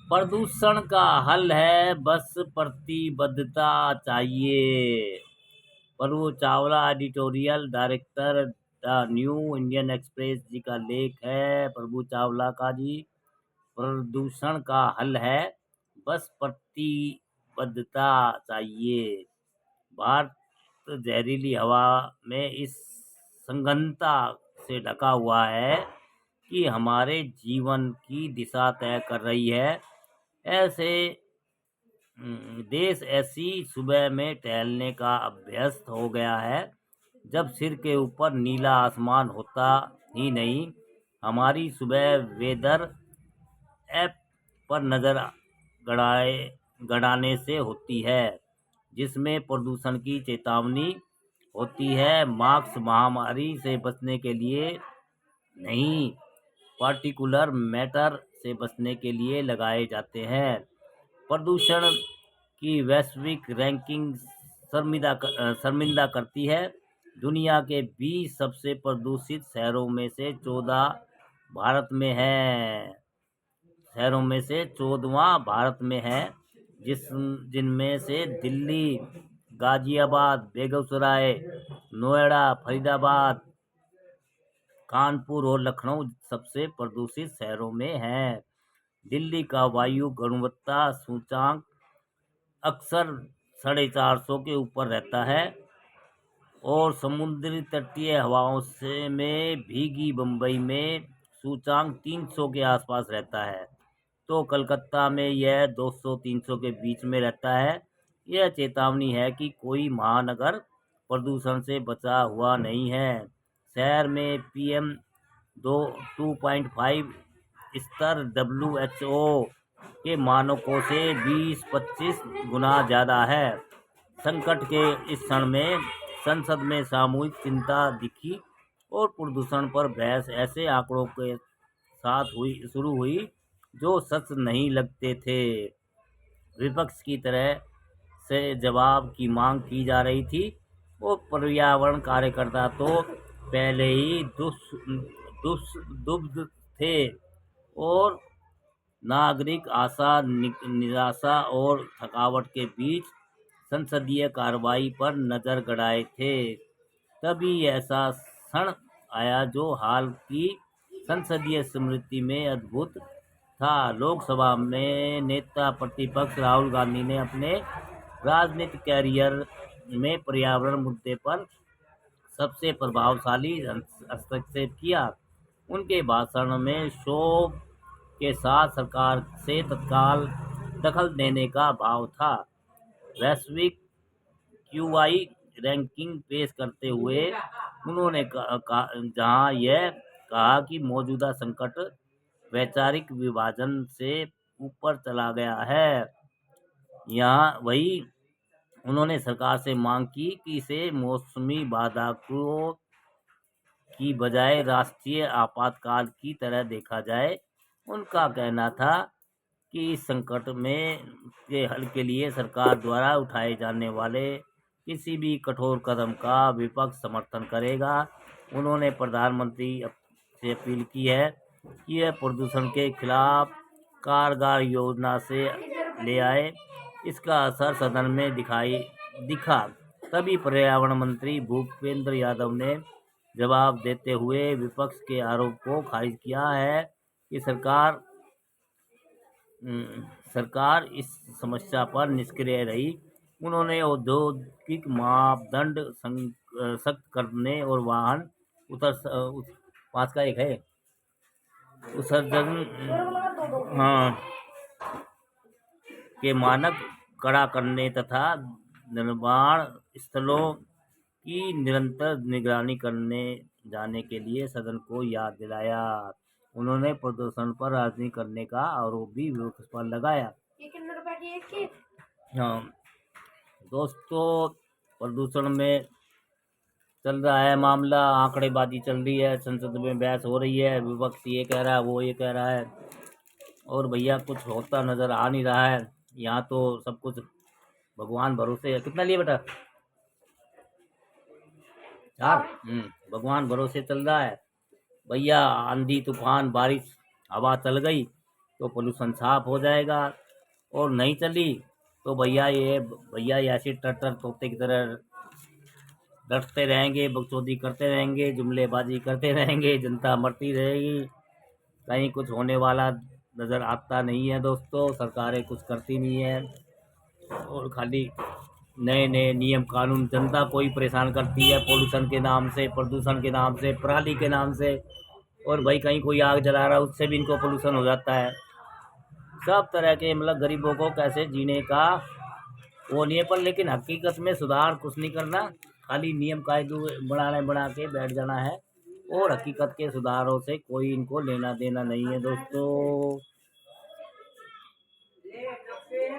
प्रदूषण का हल है बस प्रतिबद्धता चाहिए। Prabhu Chawla, editorial director The New Indian Express ji का लेख है। प्रभु चावला का जी, प्रदूषण का हल है बस प्रतिबद्धता चाहिए। भारत जहरीली हवा में इस संघनता से ढका हुआ है कि हमारे जीवन की दिशा तय कर रही है। ऐसे देश ऐसी सुबह में टहलने का अभ्यस्त हो गया है जब सिर के ऊपर नीला आसमान होता ही नहीं। हमारी सुबह वेदर ऐप पर नजर गड़ाने से होती है, जिसमें प्रदूषण की चेतावनी होती है। मास्क महामारी से बचने के लिए नहीं, पार्टिकुलर मैटर से बचने के लिए लगाए जाते हैं। प्रदूषण की वैश्विक रैंकिंग शर्मिंदा करती है। दुनिया के 20 सबसे प्रदूषित शहरों में से 14 भारत में है। शहरों में से 14वां भारत में है, जिनमें से दिल्ली, गाजियाबाद, बेगूसराय, नोएडा, फरीदाबाद, कानपुर और लखनऊ सबसे प्रदूषित शहरों में है। दिल्ली का वायु गुणवत्ता सूचकांक अक्सर 450 के ऊपर रहता है और समुद्री तटीय हवाओं से में भीगी बम्बई में सूचकांक 300 के आसपास रहता है, तो कलकत्ता में यह 200-300 के बीच में रहता है। यह चेतावनी है कि कोई महानगर प्रदूषण से बचा हुआ नहीं है। शहर में PM 2.5 स्तर WHO के मानकों से 20-25 गुना ज़्यादा है। संकट के इस क्षण में संसद में सामूहिक चिंता दिखी और प्रदूषण पर बहस ऐसे आंकड़ों के साथ शुरू हुई जो सच नहीं लगते थे। विपक्ष की तरह से जवाब की मांग की जा रही थी और पर्यावरण कार्यकर्ता तो पहले ही दुग्ध थे और नागरिक आशा, निराशा और थकावट के बीच संसदीय कार्रवाई पर नजर गड़ाए थे। तभी ऐसा क्षण आया जो हाल की संसदीय स्मृति में अद्भुत था। लोकसभा में नेता प्रतिपक्ष राहुल गांधी ने अपने राजनीतिक कैरियर में पर्यावरण मुद्दे पर सबसे प्रभावशाली हस्तक्षेप किया। उनके भाषण में क्षोभ के साथ सरकार से तत्काल दखल देने का भाव था। वैश्विक QI रैंकिंग पेश करते हुए उन्होंने जहां यह कहा कि मौजूदा संकट वैचारिक विभाजन से ऊपर चला गया है, यहाँ वही उन्होंने सरकार से मांग की कि इसे मौसमी बाधाओं की बजाय राष्ट्रीय आपातकाल की तरह देखा जाए। उनका कहना था कि इस संकट में के हल के लिए सरकार द्वारा उठाए जाने वाले किसी भी कठोर कदम का विपक्ष समर्थन करेगा। उन्होंने प्रधानमंत्री से अपील की है कि यह प्रदूषण के खिलाफ कारगर योजना से ले आए। इसका असर सदन में दिखा। तभी पर्यावरण मंत्री भूपेंद्र यादव ने जवाब देते हुए विपक्ष के आरोप को खारिज किया है कि सरकार इस समस्या पर निष्क्रिय रही। उन्होंने औद्योगिक मापदंड सख्त करने और वाहन पाँच का एक है उत्सर्जन के मानक कड़ा करने तथा निर्माण स्थलों की निरंतर निगरानी करने जाने के लिए सदन को याद दिलाया। उन्होंने प्रदूषण पर राजनीति करने का आरोप भी विपक्ष पर लगाया। हाँ दोस्तों, प्रदूषण में चल रहा है मामला, आंकड़ेबाजी चल रही है, संसद में बहस हो रही है, विपक्ष ये कह रहा है, वो ये कह रहा है और भैया कुछ होता नजर आ नहीं रहा है। यहाँ तो सब कुछ भगवान भरोसे है। कितना लिए बेटा? 4। भगवान भरोसे चल रहा है भैया। आंधी तूफान बारिश हवा चल गई तो पोल्यूशन साफ हो जाएगा। और नहीं चली तो भैया ये ऐसे टर तोते की तरह डरते रहेंगे, बकचोदी करते रहेंगे, जुमलेबाजी करते रहेंगे, जनता मरती रहेगी। कहीं कुछ होने वाला नज़र आता नहीं है दोस्तों, सरकारें कुछ करती नहीं है और खाली नए नए नियम कानून जनता को ही परेशान करती है, पोल्यूशन के नाम से, प्रदूषण के नाम से, पराली के नाम से। और भाई कहीं कोई आग जला रहा है उससे भी इनको पोल्यूशन हो जाता है। सब तरह के मतलब गरीबों को कैसे जीने का वो नहीं है, पर लेकिन हकीकत में सुधार कुछ नहीं करना, खाली नियम कायदे बना के बैठ जाना है। और हकीकत के सुधारों से कोई इनको लेना देना नहीं है दोस्तों।